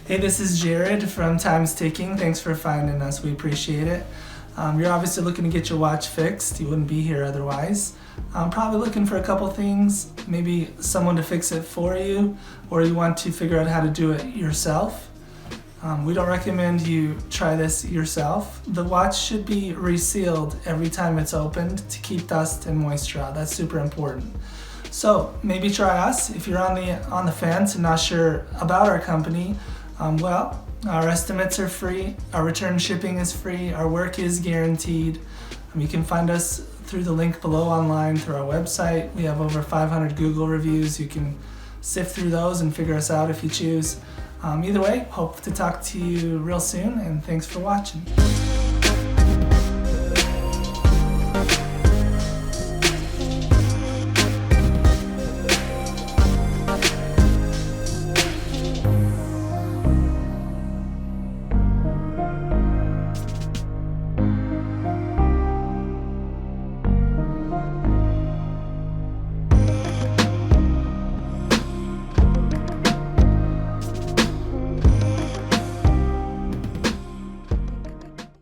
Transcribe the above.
Hey, this is Jared from Time's Ticking. Thanks for finding us. We appreciate it. You're obviously looking to get your watch fixed. You wouldn't be here otherwise. I'm probably looking for a couple things, maybe someone to fix it for you, or you want to figure out how to do it yourself. We don't recommend you try this yourself. The watch should be resealed every time it's opened to keep dust and moisture out. That's super important. So maybe try us. If you're on the fence and not sure about our company, our estimates are free, our return shipping is free, our work is guaranteed. You can find us through the link below online through our website. We have over 500 Google reviews. You can sift through those and figure us out if you choose. Either way, hope to talk to you real soon, and thanks for watching.